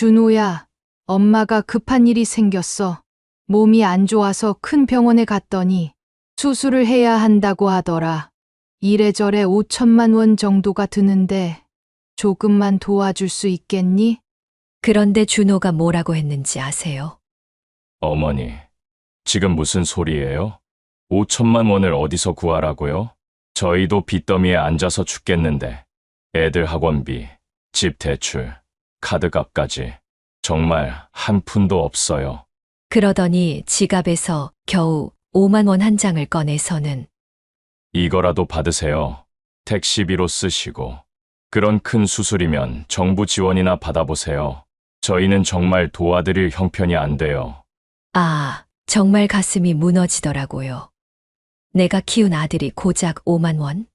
준호야, 엄마가 급한 일이 생겼어. 몸이 안 좋아서 큰 병원에 갔더니 수술을 해야 한다고 하더라. 이래저래 5천만 원 정도가 드는데 조금만 도와줄 수 있겠니? 그런데 준호가 뭐라고 했는지 아세요? 어머니, 지금 무슨 소리예요? 5천만 원을 어디서 구하라고요? 저희도 빚더미에 앉아서 죽겠는데 애들 학원비, 집 대출, 카드값까지 정말 한 푼도 없어요. 그러더니 지갑에서 겨우 5만 원 한 장을 꺼내서는 이거라도 받으세요. 택시비로 쓰시고. 그런 큰 수술이면 정부 지원이나 받아보세요. 저희는 정말 도와드릴 형편이 안 돼요. 정말 가슴이 무너지더라고요. 내가 키운 아들이 고작 5만 원?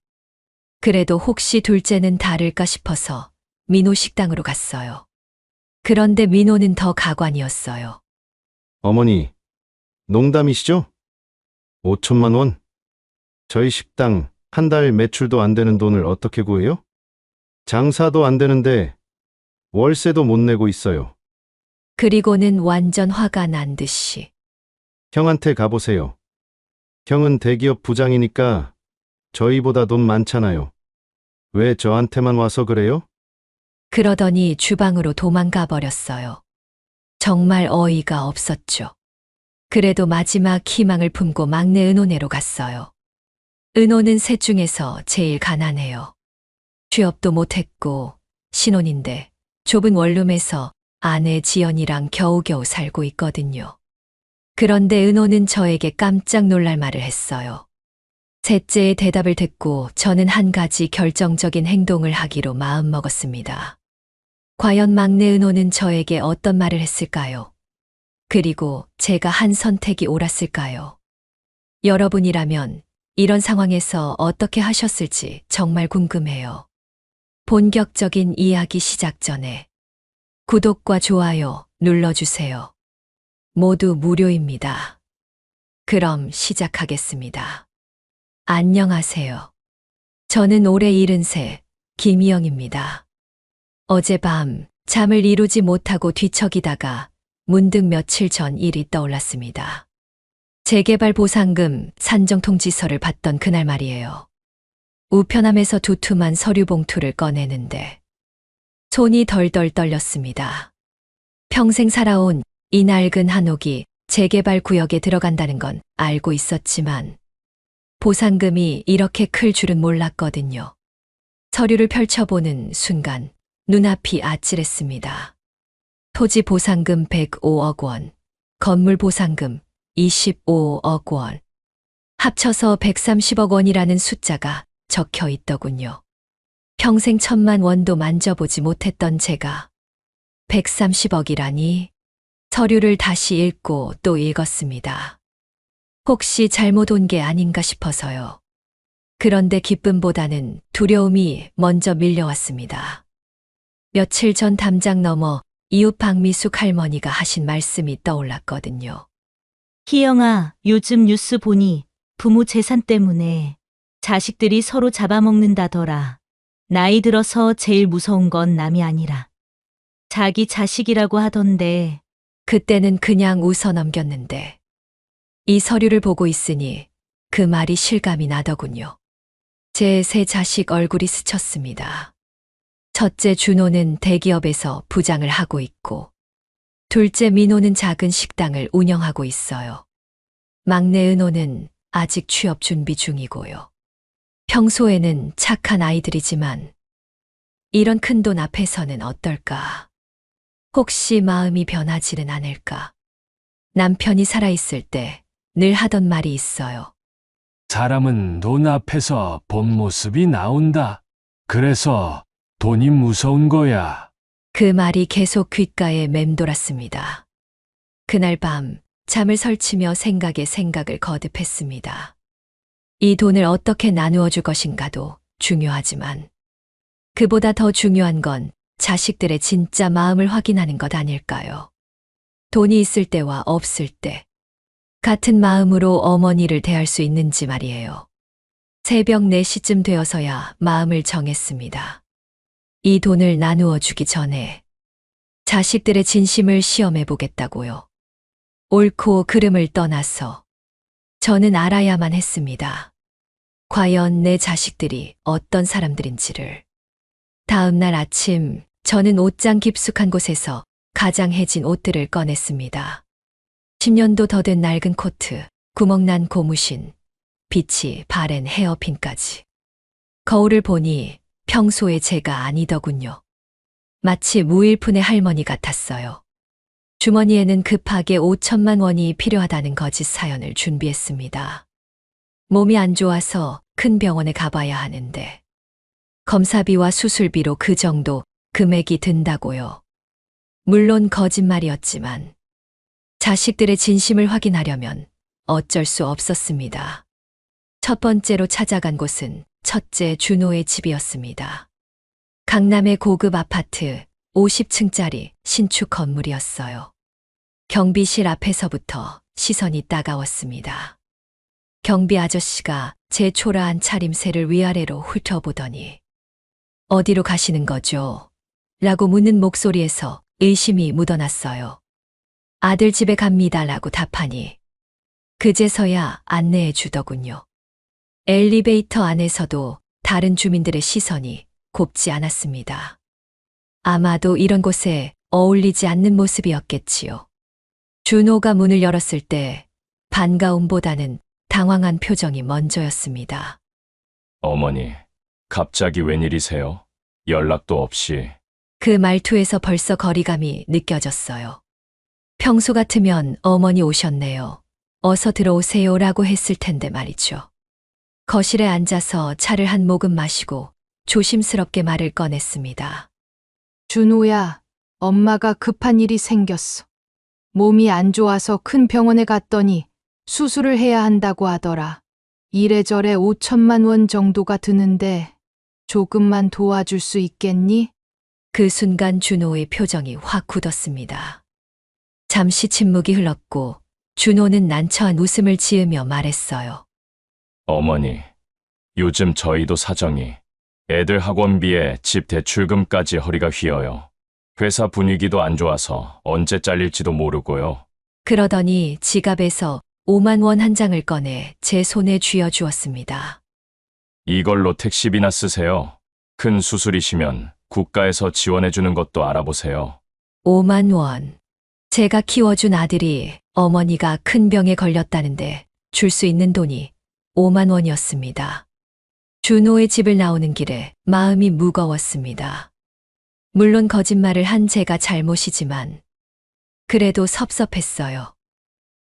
그래도 혹시 둘째는 다를까 싶어서 민호 식당으로 갔어요. 그런데 민호는 더 가관이었어요. 어머니, 농담이시죠? 5천만 원? 저희 식당 한 달 매출도 안 되는 돈을 어떻게 구해요? 장사도 안 되는데 월세도 못 내고 있어요. 그리고는 완전 화가 난 듯이 형한테 가보세요. 형은 대기업 부장이니까 저희보다 돈 많잖아요. 왜 저한테만 와서 그래요? 그러더니 주방으로 도망가 버렸어요. 정말 어이가 없었죠. 그래도 마지막 희망을 품고 막내 은호네로 갔어요. 은호는 셋 중에서 제일 가난해요. 취업도 못했고 신혼인데 좁은 원룸에서 아내 지연이랑 겨우겨우 살고 있거든요. 그런데 은호는 저에게 깜짝 놀랄 말을 했어요. 셋째의 대답을 듣고 저는 한 가지 결정적인 행동을 하기로 마음먹었습니다. 과연 막내 은호는 저에게 어떤 말을 했을까요? 그리고 제가 한 선택이 옳았을까요? 여러분이라면 이런 상황에서 어떻게 하셨을지 정말 궁금해요. 본격적인 이야기 시작 전에 구독과 좋아요 눌러주세요. 모두 무료입니다. 그럼 시작하겠습니다. 안녕하세요. 저는 올해 73 김희영입니다. 어젯밤 잠을 이루지 못하고 뒤척이다가 문득 며칠 전 일이 떠올랐습니다. 재개발 보상금 산정통지서를 받던 그날 말이에요. 우편함에서 두툼한 서류 봉투를 꺼내는데 손이 덜덜 떨렸습니다. 평생 살아온 이 낡은 한옥이 재개발 구역에 들어간다는 건 알고 있었지만 보상금이 이렇게 클 줄은 몰랐거든요. 서류를 펼쳐보는 순간 눈앞이 아찔했습니다. 토지 보상금 105억 원, 건물 보상금 25억 원, 합쳐서 130억 원이라는 숫자가 적혀 있더군요. 평생 1,000만 원도 만져보지 못했던 제가 130억이라니 서류를 다시 읽고 또 읽었습니다. 혹시 잘못 온 게 아닌가 싶어서요. 그런데 기쁨보다는 두려움이 먼저 밀려왔습니다. 며칠 전 담장 넘어 이웃 박미숙 할머니가 하신 말씀이 떠올랐거든요. 희영아, 요즘 뉴스 보니 부모 재산 때문에 자식들이 서로 잡아먹는다더라. 나이 들어서 제일 무서운 건 남이 아니라 자기 자식이라고 하던데. 그때는 그냥 웃어 넘겼는데 이 서류를 보고 있으니 그 말이 실감이 나더군요. 제 세 자식 얼굴이 스쳤습니다. 첫째 준호는 대기업에서 부장을 하고 있고 둘째 민호는 작은 식당을 운영하고 있어요. 막내 은호는 아직 취업 준비 중이고요. 평소에는 착한 아이들이지만 이런 큰돈 앞에서는 어떨까? 혹시 마음이 변하지는 않을까? 남편이 살아있을 때 늘 하던 말이 있어요. 사람은 돈 앞에서 본 모습이 나온다. 그래서 돈이 무서운 거야. 그 말이 계속 귓가에 맴돌았습니다. 그날 밤 잠을 설치며 생각에 생각을 거듭했습니다. 이 돈을 어떻게 나누어 줄 것인가도 중요하지만 그보다 더 중요한 건 자식들의 진짜 마음을 확인하는 것 아닐까요? 돈이 있을 때와 없을 때 같은 마음으로 어머니를 대할 수 있는지 말이에요. 새벽 4시쯤 되어서야 마음을 정했습니다. 이 돈을 나누어 주기 전에 자식들의 진심을 시험해 보겠다고요. 옳고 그름을 떠나서 저는 알아야만 했습니다. 과연 내 자식들이 어떤 사람들인지를. 다음 날 아침 저는 옷장 깊숙한 곳에서 가장 해진 옷들을 꺼냈습니다. 10년도 더 된 낡은 코트, 구멍난 고무신, 빛이 바랜 헤어핀까지. 거울을 보니 평소의 제가 아니더군요. 마치 무일푼의 할머니 같았어요. 주머니에는 급하게 5천만 원이 필요하다는 거짓 사연을 준비했습니다. 몸이 안 좋아서 큰 병원에 가봐야 하는데 검사비와 수술비로 그 정도 금액이 든다고요. 물론 거짓말이었지만 자식들의 진심을 확인하려면 어쩔 수 없었습니다. 첫 번째로 찾아간 곳은 첫째 준호의 집이었습니다. 강남의 고급 아파트 50층짜리 신축 건물이었어요. 경비실 앞에서부터 시선이 따가웠습니다. 경비 아저씨가 제 초라한 차림새를 위아래로 훑어보더니 어디로 가시는 거죠? 라고 묻는 목소리에서 의심이 묻어났어요. 아들 집에 갑니다 라고 답하니 그제서야 안내해 주더군요. 엘리베이터 안에서도 다른 주민들의 시선이 곱지 않았습니다. 아마도 이런 곳에 어울리지 않는 모습이었겠지요. 준호가 문을 열었을 때 반가움보다는 당황한 표정이 먼저였습니다. 어머니, 갑자기 웬일이세요? 연락도 없이. 그 말투에서 벌써 거리감이 느껴졌어요. 평소 같으면 어머니 오셨네요. 어서 들어오세요 라고 했을 텐데 말이죠. 거실에 앉아서 차를 한 모금 마시고 조심스럽게 말을 꺼냈습니다. 준호야, 엄마가 급한 일이 생겼어. 몸이 안 좋아서 큰 병원에 갔더니 수술을 해야 한다고 하더라. 이래저래 5천만 원 정도가 드는데 조금만 도와줄 수 있겠니? 그 순간 준호의 표정이 확 굳었습니다. 잠시 침묵이 흘렀고 준호는 난처한 웃음을 지으며 말했어요. 어머니, 요즘 저희도 사정이 애들 학원비에 집 대출금까지 허리가 휘어요. 회사 분위기도 안 좋아서 언제 잘릴지도 모르고요. 그러더니 지갑에서 5만 원 한 장을 꺼내 제 손에 쥐어주었습니다. 이걸로 택시비나 쓰세요. 큰 수술이시면 국가에서 지원해주는 것도 알아보세요. 5만 원. 제가 키워준 아들이 어머니가 큰 병에 걸렸다는데 줄 수 있는 돈이 5만 원이었습니다. 준호의 집을 나오는 길에 마음이 무거웠습니다. 물론 거짓말을 한 제가 잘못이지만 그래도 섭섭했어요.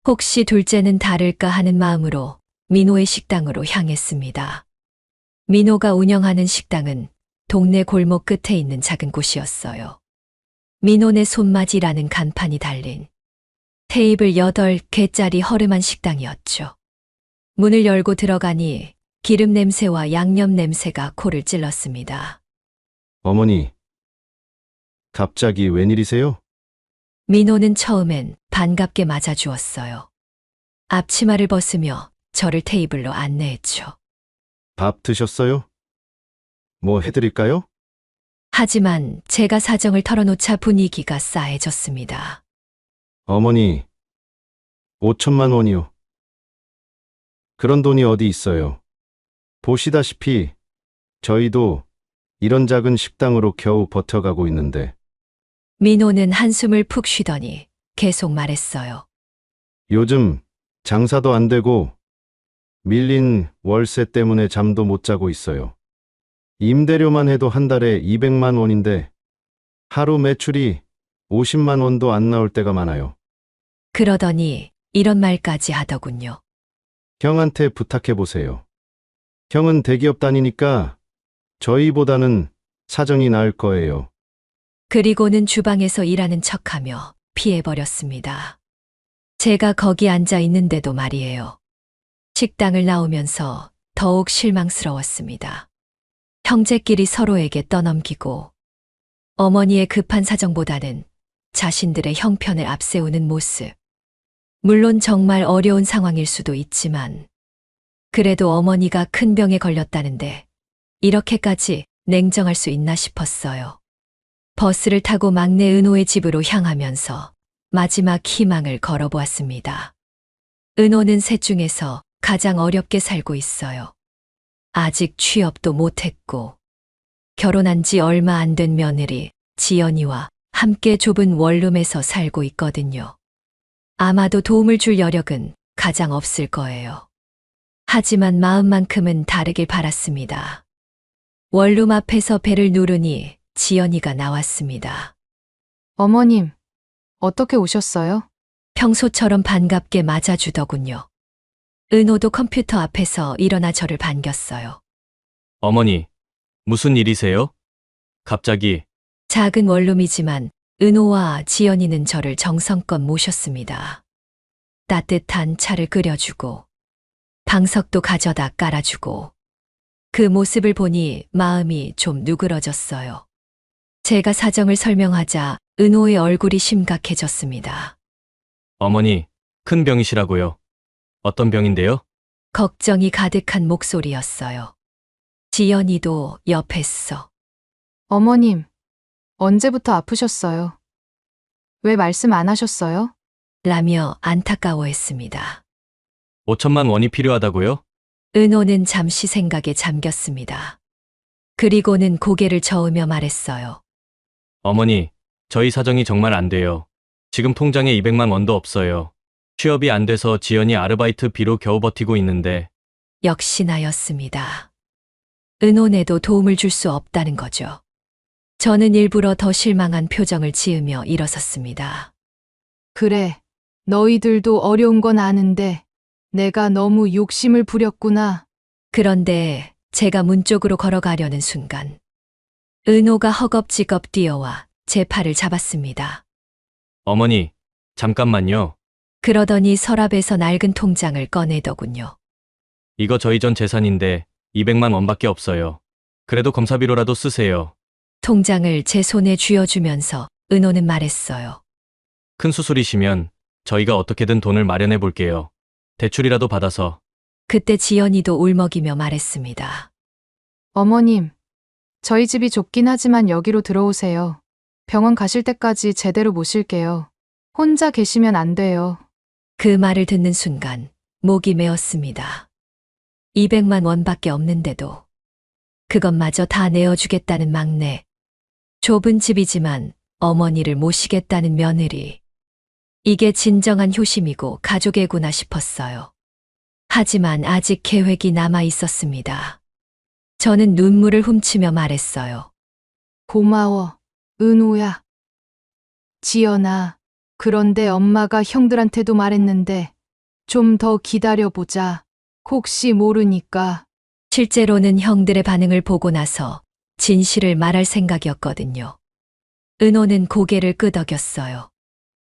혹시 둘째는 다를까 하는 마음으로 민호의 식당으로 향했습니다. 민호가 운영하는 식당은 동네 골목 끝에 있는 작은 곳이었어요. 민호네 손맛이라는 간판이 달린 테이블 8개짜리 허름한 식당이었죠. 문을 열고 들어가니 기름 냄새와 양념 냄새가 코를 찔렀습니다. 어머니, 갑자기 웬일이세요? 민호는 처음엔 반갑게 맞아주었어요. 앞치마를 벗으며 저를 테이블로 안내했죠. 밥 드셨어요? 뭐 해드릴까요? 하지만 제가 사정을 털어놓자 분위기가 싸해졌습니다. 어머니, 5천만 원이요. 그런 돈이 어디 있어요? 보시다시피 저희도 이런 작은 식당으로 겨우 버텨가고 있는데 민호는 한숨을 푹 쉬더니 계속 말했어요. 요즘 장사도 안 되고 밀린 월세 때문에 잠도 못 자고 있어요. 임대료만 해도 한 달에 200만 원인데 하루 매출이 50만 원도 안 나올 때가 많아요. 그러더니 이런 말까지 하더군요. 형한테 부탁해 보세요. 형은 대기업 다니니까 저희보다는 사정이 나을 거예요. 그리고는 주방에서 일하는 척하며 피해버렸습니다. 제가 거기 앉아 있는데도 말이에요. 식당을 나오면서 더욱 실망스러웠습니다. 형제끼리 서로에게 떠넘기고 어머니의 급한 사정보다는 자신들의 형편을 앞세우는 모습. 물론 정말 어려운 상황일 수도 있지만 그래도 어머니가 큰 병에 걸렸다는데 이렇게까지 냉정할 수 있나 싶었어요. 버스를 타고 막내 은호의 집으로 향하면서 마지막 희망을 걸어보았습니다. 은호는 셋 중에서 가장 어렵게 살고 있어요. 아직 취업도 못했고, 결혼한 지 얼마 안 된 며느리 지연이와 함께 좁은 원룸에서 살고 있거든요. 아마도 도움을 줄 여력은 가장 없을 거예요. 하지만 마음만큼은 다르길 바랐습니다. 원룸 앞에서 벨을 누르니 지연이가 나왔습니다. 어머님, 어떻게 오셨어요? 평소처럼 반갑게 맞아주더군요. 은호도 컴퓨터 앞에서 일어나 저를 반겼어요. 어머니, 무슨 일이세요? 갑자기. 작은 원룸이지만 은호와 지연이는 저를 정성껏 모셨습니다. 따뜻한 차를 끓여주고 방석도 가져다 깔아주고 그 모습을 보니 마음이 좀 누그러졌어요. 제가 사정을 설명하자 은호의 얼굴이 심각해졌습니다. 어머니, 큰 병이시라고요. 어떤 병인데요? 걱정이 가득한 목소리였어요. 지연이도 옆했어. 어머님, 언제부터 아프셨어요? 왜 말씀 안 하셨어요? 라며 안타까워했습니다. 5천만 원이 필요하다고요? 은호는 잠시 생각에 잠겼습니다. 그리고는 고개를 저으며 말했어요. 어머니, 저희 사정이 정말 안 돼요. 지금 통장에 200만 원도 없어요. 취업이 안 돼서 지연이 아르바이트비로 겨우 버티고 있는데. 역시 나였습니다. 은호네도 도움을 줄 수 없다는 거죠. 저는 일부러 더 실망한 표정을 지으며 일어섰습니다. 그래, 너희들도 어려운 건 아는데 내가 너무 욕심을 부렸구나. 그런데 제가 문 쪽으로 걸어가려는 순간 은호가 허겁지겁 뛰어와 제 팔을 잡았습니다. 어머니, 잠깐만요. 그러더니 서랍에서 낡은 통장을 꺼내더군요. 이거 저희 전 재산인데 200만 원밖에 없어요. 그래도 검사비로라도 쓰세요. 통장을 제 손에 쥐어주면서 은호는 말했어요. 큰 수술이시면 저희가 어떻게든 돈을 마련해 볼게요. 대출이라도 받아서. 그때 지연이도 울먹이며 말했습니다. 어머님, 저희 집이 좁긴 하지만 여기로 들어오세요. 병원 가실 때까지 제대로 모실게요. 혼자 계시면 안 돼요. 그 말을 듣는 순간 목이 메었습니다. 200만 원밖에 없는데도 그것마저 다 내어주겠다는 막내. 좁은 집이지만 어머니를 모시겠다는 며느리. 이게 진정한 효심이고 가족애구나 싶었어요. 하지만 아직 계획이 남아 있었습니다. 저는 눈물을 훔치며 말했어요. 고마워, 은호야. 지연아, 그런데 엄마가 형들한테도 말했는데 좀 더 기다려보자. 혹시 모르니까. 실제로는 형들의 반응을 보고 나서 진실을 말할 생각이었거든요. 은호는 고개를 끄덕였어요.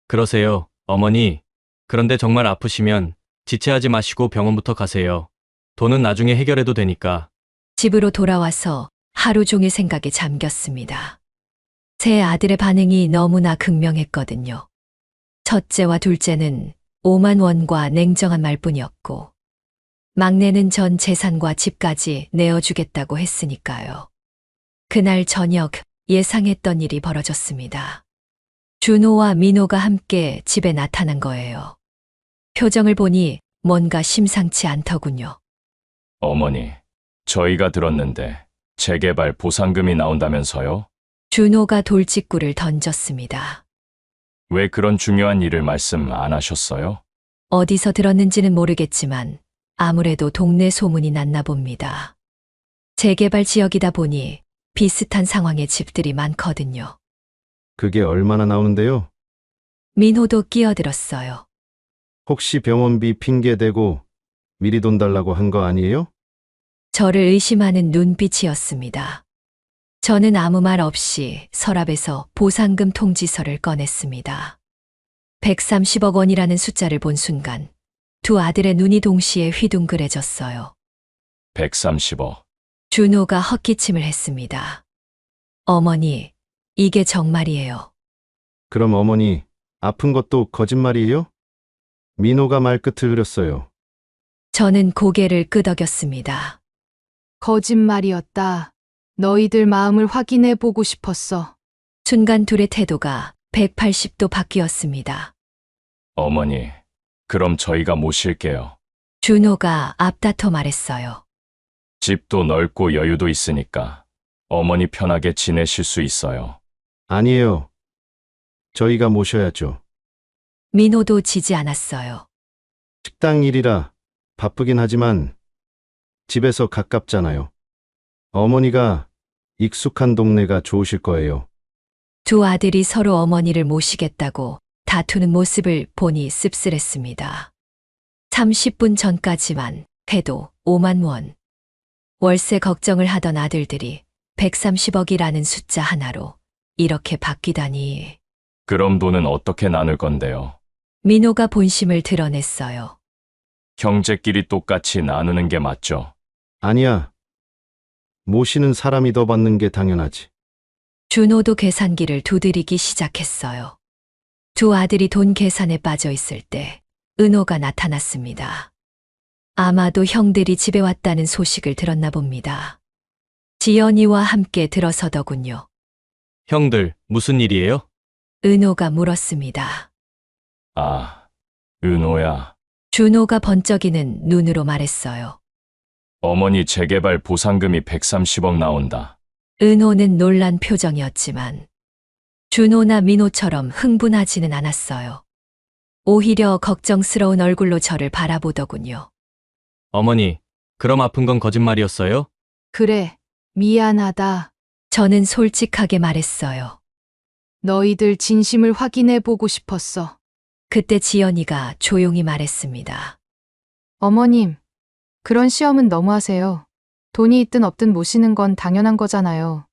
그러세요, 어머니. 그런데 정말 아프시면 지체하지 마시고 병원부터 가세요. 돈은 나중에 해결해도 되니까. 집으로 돌아와서 하루 종일 생각에 잠겼습니다. 제 아들의 반응이 너무나 극명했거든요. 첫째와 둘째는 5만 원과 냉정한 말뿐이었고, 막내는 전 재산과 집까지 내어주겠다고 했으니까요. 그날 저녁 예상했던 일이 벌어졌습니다. 준호와 민호가 함께 집에 나타난 거예요. 표정을 보니 뭔가 심상치 않더군요. 어머니, 저희가 들었는데 재개발 보상금이 나온다면서요? 준호가 돌직구를 던졌습니다. 왜 그런 중요한 일을 말씀 안 하셨어요? 어디서 들었는지는 모르겠지만 아무래도 동네 소문이 났나 봅니다. 재개발 지역이다 보니 비슷한 상황의 집들이 많거든요. 그게 얼마나 나오는데요? 민호도 끼어들었어요. 혹시 병원비 핑계 대고 미리 돈 달라고 한 거 아니에요? 저를 의심하는 눈빛이었습니다. 저는 아무 말 없이 서랍에서 보상금 통지서를 꺼냈습니다. 130억 원이라는 숫자를 본 순간 두 아들의 눈이 동시에 휘둥그레졌어요. 130억. 준호가 헛기침을 했습니다. 어머니, 이게 정말이에요. 그럼 어머니, 아픈 것도 거짓말이에요? 민호가 말끝을 흐렸어요. 저는 고개를 끄덕였습니다. 거짓말이었다. 너희들 마음을 확인해 보고 싶었어. 순간 둘의 태도가 180도 바뀌었습니다. 어머니, 그럼 저희가 모실게요. 준호가 앞다퉈 말했어요. 집도 넓고 여유도 있으니까 어머니 편하게 지내실 수 있어요. 아니에요. 저희가 모셔야죠. 민호도 지지 않았어요. 식당 일이라 바쁘긴 하지만 집에서 가깝잖아요. 어머니가 익숙한 동네가 좋으실 거예요. 두 아들이 서로 어머니를 모시겠다고 다투는 모습을 보니 씁쓸했습니다. 30분 전까지만 해도 5만 원. 월세 걱정을 하던 아들들이 130억이라는 숫자 하나로 이렇게 바뀌다니. 그럼 돈은 어떻게 나눌 건데요? 민호가 본심을 드러냈어요. 형제끼리 똑같이 나누는 게 맞죠? 아니야. 모시는 사람이 더 받는 게 당연하지. 준호도 계산기를 두드리기 시작했어요. 두 아들이 돈 계산에 빠져 있을 때 은호가 나타났습니다. 아마도 형들이 집에 왔다는 소식을 들었나 봅니다. 지연이와 함께 들어서더군요. 형들, 무슨 일이에요? 은호가 물었습니다. 아, 은호야. 준호가 번쩍이는 눈으로 말했어요. 어머니 재개발 보상금이 130억 나온다. 은호는 놀란 표정이었지만 준호나 민호처럼 흥분하지는 않았어요. 오히려 걱정스러운 얼굴로 저를 바라보더군요. 어머니, 그럼 아픈 건 거짓말이었어요? 그래, 미안하다. 저는 솔직하게 말했어요. 너희들 진심을 확인해 보고 싶었어. 그때 지연이가 조용히 말했습니다. 어머님, 그런 시험은 너무하세요. 돈이 있든 없든 모시는 건 당연한 거잖아요.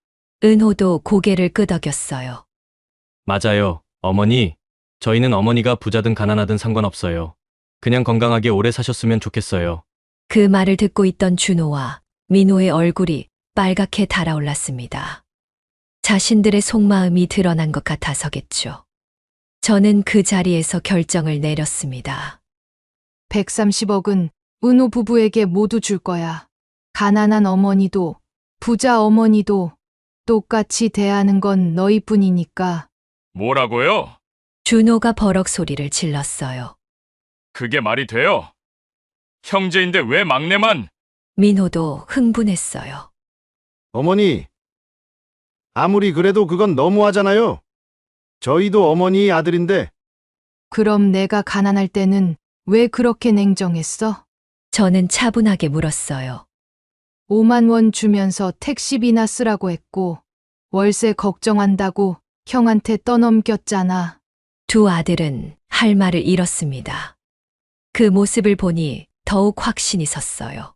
은호도 고개를 끄덕였어요. 맞아요, 어머니. 저희는 어머니가 부자든 가난하든 상관없어요. 그냥 건강하게 오래 사셨으면 좋겠어요. 그 말을 듣고 있던 준호와 민호의 얼굴이 빨갛게 달아올랐습니다. 자신들의 속마음이 드러난 것 같아서겠죠. 저는 그 자리에서 결정을 내렸습니다. 130억은 은호 부부에게 모두 줄 거야. 가난한 어머니도 부자 어머니도 똑같이 대하는 건 너희뿐이니까. 뭐라고요? 준호가 버럭 소리를 질렀어요. 그게 말이 돼요? 형제인데 왜 막내만? 민호도 흥분했어요. 어머니, 아무리 그래도 그건 너무하잖아요. 저희도 어머니 아들인데. 그럼 내가 가난할 때는 왜 그렇게 냉정했어? 저는 차분하게 물었어요. 5만 원 주면서 택시비나 쓰라고 했고 월세 걱정한다고 형한테 떠넘겼잖아. 두 아들은 할 말을 잃었습니다. 그 모습을 보니 더욱 확신이 섰어요.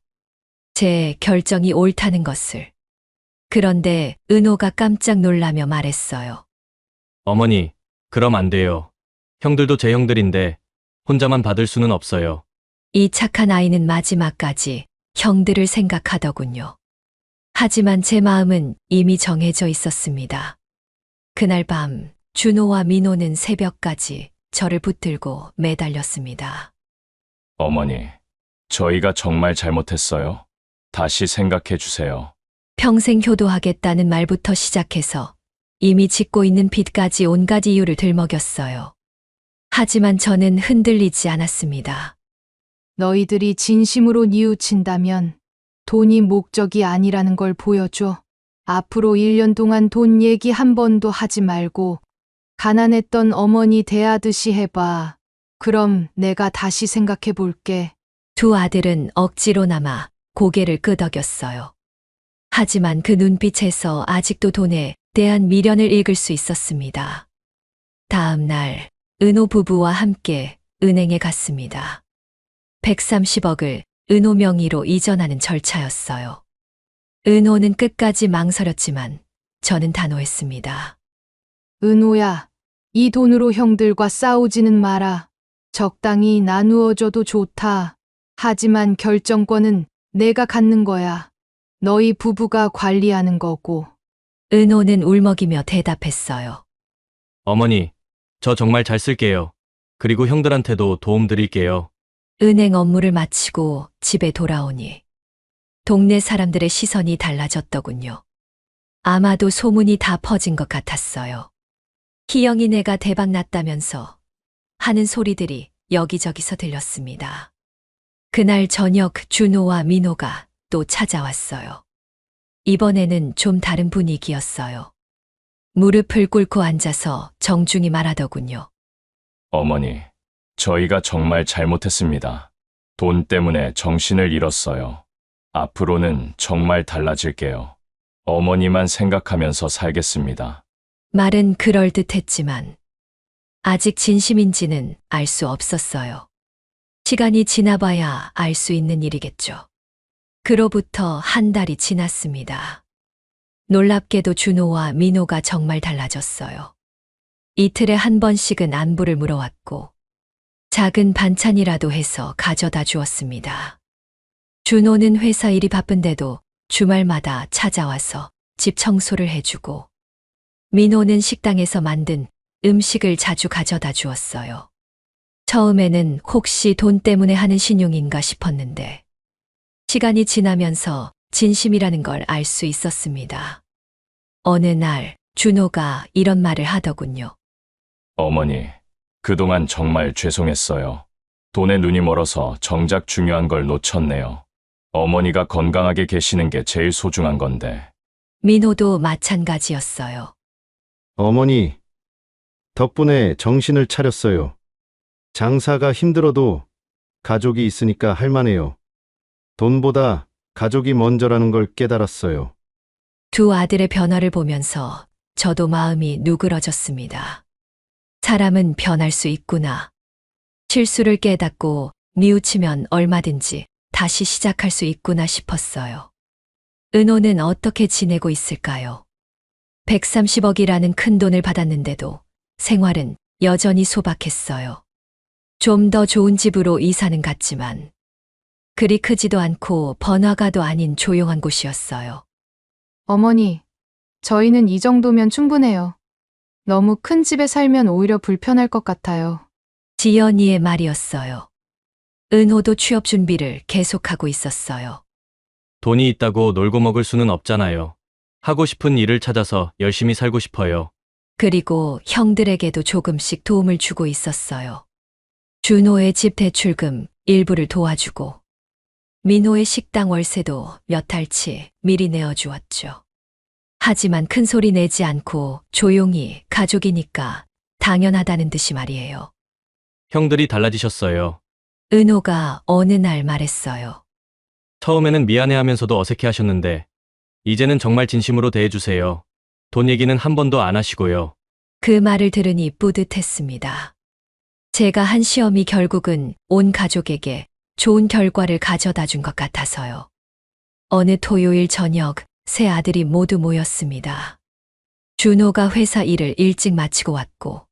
제 결정이 옳다는 것을. 그런데 은호가 깜짝 놀라며 말했어요. 어머니, 그럼 안 돼요. 형들도 제 형들인데 혼자만 받을 수는 없어요. 이 착한 아이는 마지막까지 형들을 생각하더군요. 하지만 제 마음은 이미 정해져 있었습니다. 그날 밤 준호와 민호는 새벽까지 저를 붙들고 매달렸습니다. 어머니, 저희가 정말 잘못했어요. 다시 생각해 주세요. 평생 효도하겠다는 말부터 시작해서 이미 짓고 있는 빚까지 온갖 이유를 들먹였어요. 하지만 저는 흔들리지 않았습니다. 너희들이 진심으로 뉘우친다면 돈이 목적이 아니라는 걸 보여줘. 앞으로 1년 동안 돈 얘기 한 번도 하지 말고 가난했던 어머니 대하듯이 해봐. 그럼 내가 다시 생각해 볼게. 두 아들은 억지로나마 고개를 끄덕였어요. 하지만 그 눈빛에서 아직도 돈에 대한 미련을 읽을 수 있었습니다. 다음 날 은호 부부와 함께 은행에 갔습니다. 130억을 은호 명의로 이전하는 절차였어요. 은호는 끝까지 망설였지만 저는 단호했습니다. 은호야, 이 돈으로 형들과 싸우지는 마라. 적당히 나누어줘도 좋다. 하지만 결정권은 내가 갖는 거야. 너희 부부가 관리하는 거고. 은호는 울먹이며 대답했어요. 어머니, 저 정말 잘 쓸게요. 그리고 형들한테도 도움 드릴게요. 은행 업무를 마치고 집에 돌아오니 동네 사람들의 시선이 달라졌더군요. 아마도 소문이 다 퍼진 것 같았어요. 희영이 내가 대박 났다면서 하는 소리들이 여기저기서 들렸습니다. 그날 저녁 준호와 민호가 또 찾아왔어요. 이번에는 좀 다른 분위기였어요. 무릎을 꿇고 앉아서 정중히 말하더군요. 어머니, 저희가 정말 잘못했습니다. 돈 때문에 정신을 잃었어요. 앞으로는 정말 달라질게요. 어머니만 생각하면서 살겠습니다. 말은 그럴듯했지만 아직 진심인지는 알 수 없었어요. 시간이 지나봐야 알 수 있는 일이겠죠. 그로부터 한 달이 지났습니다. 놀랍게도 준호와 민호가 정말 달라졌어요. 이틀에 한 번씩은 안부를 물어왔고 작은 반찬이라도 해서 가져다 주었습니다. 준호는 회사 일이 바쁜데도 주말마다 찾아와서 집 청소를 해주고 민호는 식당에서 만든 음식을 자주 가져다 주었어요. 처음에는 혹시 돈 때문에 하는 신용인가 싶었는데 시간이 지나면서 진심이라는 걸 알 수 있었습니다. 어느 날 준호가 이런 말을 하더군요. 어머니, 그동안 정말 죄송했어요. 돈에 눈이 멀어서 정작 중요한 걸 놓쳤네요. 어머니가 건강하게 계시는 게 제일 소중한 건데. 민호도 마찬가지였어요. 어머니, 덕분에 정신을 차렸어요. 장사가 힘들어도 가족이 있으니까 할만해요. 돈보다 가족이 먼저라는 걸 깨달았어요. 두 아들의 변화를 보면서 저도 마음이 누그러졌습니다. 사람은 변할 수 있구나. 실수를 깨닫고 뉘우치면 얼마든지 다시 시작할 수 있구나 싶었어요. 은호는 어떻게 지내고 있을까요? 130억이라는 큰 돈을 받았는데도 생활은 여전히 소박했어요. 좀 더 좋은 집으로 이사는 갔지만 그리 크지도 않고 번화가도 아닌 조용한 곳이었어요. 어머니, 저희는 이 정도면 충분해요. 너무 큰 집에 살면 오히려 불편할 것 같아요. 지연이의 말이었어요. 은호도 취업 준비를 계속하고 있었어요. 돈이 있다고 놀고 먹을 수는 없잖아요. 하고 싶은 일을 찾아서 열심히 살고 싶어요. 그리고 형들에게도 조금씩 도움을 주고 있었어요. 준호의 집 대출금 일부를 도와주고 민호의 식당 월세도 몇 달치 미리 내어주었죠. 하지만 큰 소리 내지 않고 조용히 가족이니까 당연하다는 듯이 말이에요. 형들이 달라지셨어요. 은호가 어느 날 말했어요. 처음에는 미안해하면서도 어색해 하셨는데 이제는 정말 진심으로 대해주세요. 돈 얘기는 한 번도 안 하시고요. 그 말을 들으니 뿌듯했습니다. 제가 한 시험이 결국은 온 가족에게 좋은 결과를 가져다 준 것 같아서요. 어느 토요일 저녁 세 아들이 모두 모였습니다. 준호가 회사 일을 일찍 마치고 왔고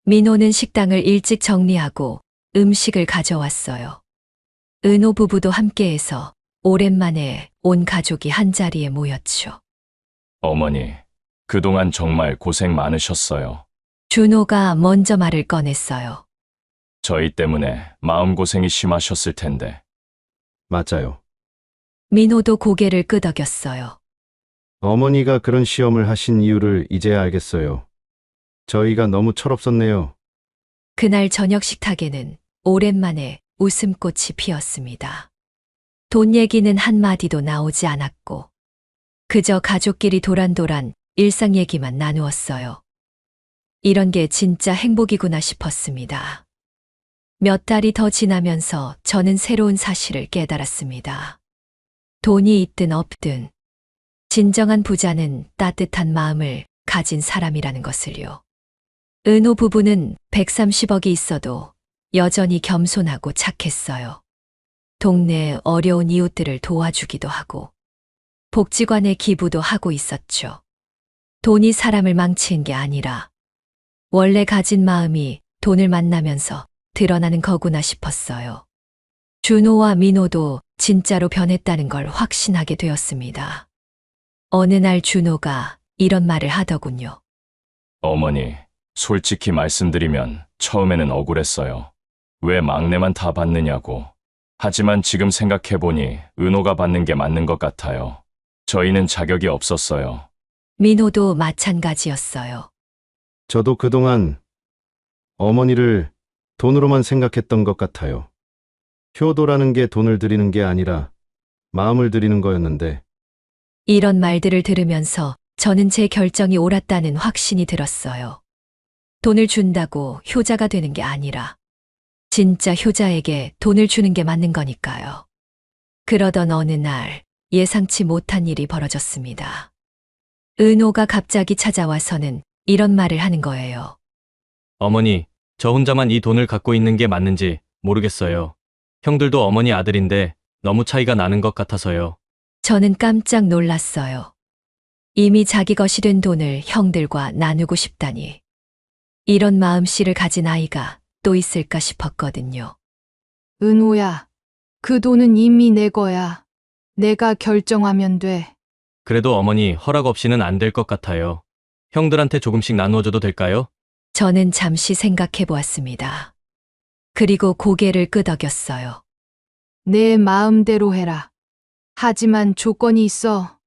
민호는 식당을 일찍 정리하고 음식을 가져왔어요. 은호 부부도 함께해서 오랜만에 온 가족이 한자리에 모였죠. 어머니, 그동안 정말 고생 많으셨어요. 준호가 먼저 말을 꺼냈어요. 저희 때문에 마음고생이 심하셨을 텐데. 맞아요. 민호도 고개를 끄덕였어요. 어머니가 그런 시험을 하신 이유를 이제야 알겠어요. 저희가 너무 철없었네요. 그날 저녁 식탁에는 오랜만에 웃음꽃이 피었습니다. 돈 얘기는 한마디도 나오지 않았고 그저 가족끼리 도란도란 일상 얘기만 나누었어요. 이런 게 진짜 행복이구나 싶었습니다. 몇 달이 더 지나면서 저는 새로운 사실을 깨달았습니다. 돈이 있든 없든 진정한 부자는 따뜻한 마음을 가진 사람이라는 것을요. 은호 부부는 130억이 있어도 여전히 겸손하고 착했어요. 동네 어려운 이웃들을 도와주기도 하고 복지관에 기부도 하고 있었죠. 돈이 사람을 망치는 게 아니라 원래 가진 마음이 돈을 만나면서 드러나는 거구나 싶었어요. 준호와 민호도 진짜로 변했다는 걸 확신하게 되었습니다. 어느 날 준호가 이런 말을 하더군요. 어머니, 솔직히 말씀드리면 처음에는 억울했어요. 왜 막내만 다 받느냐고. 하지만 지금 생각해보니 은호가 받는 게 맞는 것 같아요. 저희는 자격이 없었어요. 민호도 마찬가지였어요. 저도 그동안 어머니를 돈으로만 생각했던 것 같아요. 효도라는 게 돈을 드리는 게 아니라 마음을 드리는 거였는데, 이런 말들을 들으면서 저는 제 결정이 옳았다는 확신이 들었어요. 돈을 준다고 효자가 되는 게 아니라 진짜 효자에게 돈을 주는 게 맞는 거니까요. 그러던 어느 날 예상치 못한 일이 벌어졌습니다. 은호가 갑자기 찾아와서는 이런 말을 하는 거예요. 어머니, 저 혼자만 이 돈을 갖고 있는 게 맞는지 모르겠어요. 형들도 어머니 아들인데 너무 차이가 나는 것 같아서요. 저는 깜짝 놀랐어요. 이미 자기 것이 된 돈을 형들과 나누고 싶다니. 이런 마음씨를 가진 아이가 또 있을까 싶었거든요. 은호야, 그 돈은 이미 내 거야. 내가 결정하면 돼. 그래도 어머니 허락 없이는 안 될 것 같아요. 형들한테 조금씩 나누어줘도 될까요? 저는 잠시 생각해 보았습니다. 그리고 고개를 끄덕였어요. 내 마음대로 해라. 하지만 조건이 있어.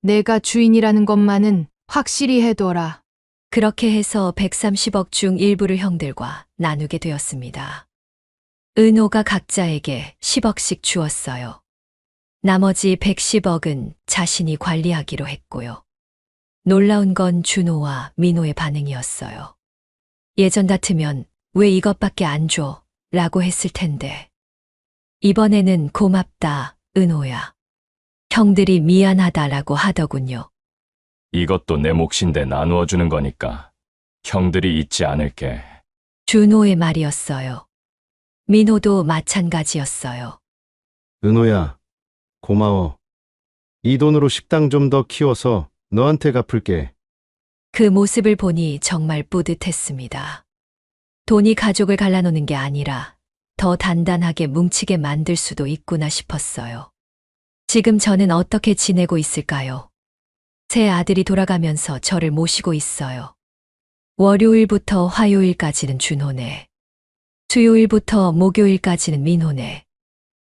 내가 주인이라는 것만은 확실히 해둬라. 그렇게 해서 130억 중 일부를 형들과 나누게 되었습니다. 은호가 각자에게 10억씩 주었어요. 나머지 110억은 자신이 관리하기로 했고요. 놀라운 건 준호와 민호의 반응이었어요. 예전 같으면 왜 이것밖에 안 줘? 라고 했을 텐데. 이번에는 고맙다, 은호야. 형들이 미안하다라고 하더군요. 이것도 내 몫인데 나누어 주는 거니까 형들이 잊지 않을게. 준호의 말이었어요. 민호도 마찬가지였어요. 은호야, 고마워. 이 돈으로 식당 좀 더 키워서 너한테 갚을게. 그 모습을 보니 정말 뿌듯했습니다. 돈이 가족을 갈라놓는 게 아니라 더 단단하게 뭉치게 만들 수도 있구나 싶었어요. 지금 저는 어떻게 지내고 있을까요? 새 아들이 돌아가면서 저를 모시고 있어요. 월요일부터 화요일까지는 준호네. 수요일부터 목요일까지는 민호네.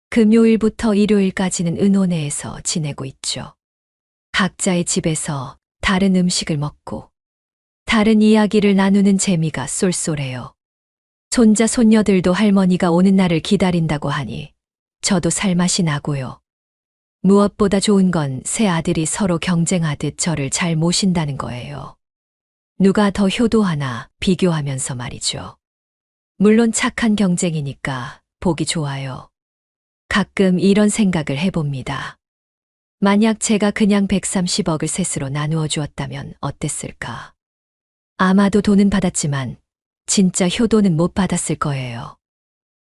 금요일부터 일요일까지는 은호네에서 지내고 있죠. 각자의 집에서 다른 음식을 먹고 다른 이야기를 나누는 재미가 쏠쏠해요. 손자 손녀들도 할머니가 오는 날을 기다린다고 하니 저도 살맛이 나고요. 무엇보다 좋은 건 새 아들이 서로 경쟁하듯 저를 잘 모신다는 거예요. 누가 더 효도하나 비교하면서 말이죠. 물론 착한 경쟁이니까 보기 좋아요. 가끔 이런 생각을 해봅니다. 만약 제가 그냥 130억을 셋으로 나누어 주었다면 어땠을까? 아마도 돈은 받았지만 진짜 효도는 못 받았을 거예요.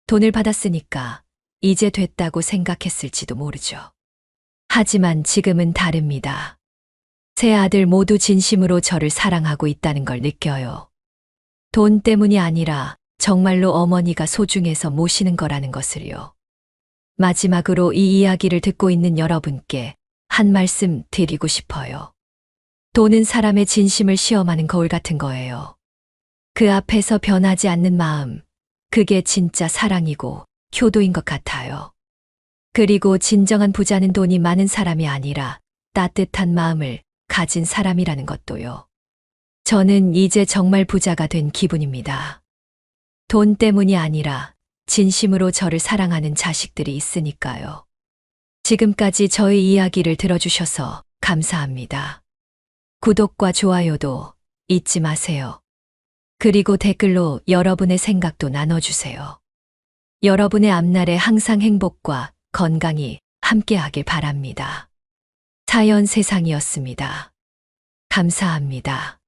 돈을 받았으니까 이제 됐다고 생각했을지도 모르죠. 하지만 지금은 다릅니다. 세 아들 모두 진심으로 저를 사랑하고 있다는 걸 느껴요. 돈 때문이 아니라 정말로 어머니가 소중해서 모시는 거라는 것을요. 마지막으로 이 이야기를 듣고 있는 여러분께 한 말씀 드리고 싶어요. 돈은 사람의 진심을 시험하는 거울 같은 거예요. 그 앞에서 변하지 않는 마음, 그게 진짜 사랑이고 효도인 것 같아요. 그리고 진정한 부자는 돈이 많은 사람이 아니라 따뜻한 마음을 가진 사람이라는 것도요. 저는 이제 정말 부자가 된 기분입니다. 돈 때문이 아니라 진심으로 저를 사랑하는 자식들이 있으니까요. 지금까지 저의 이야기를 들어주셔서 감사합니다. 구독과 좋아요도 잊지 마세요. 그리고 댓글로 여러분의 생각도 나눠주세요. 여러분의 앞날에 항상 행복과 건강이 함께하길 바랍니다. 사연 세상이었습니다. 감사합니다.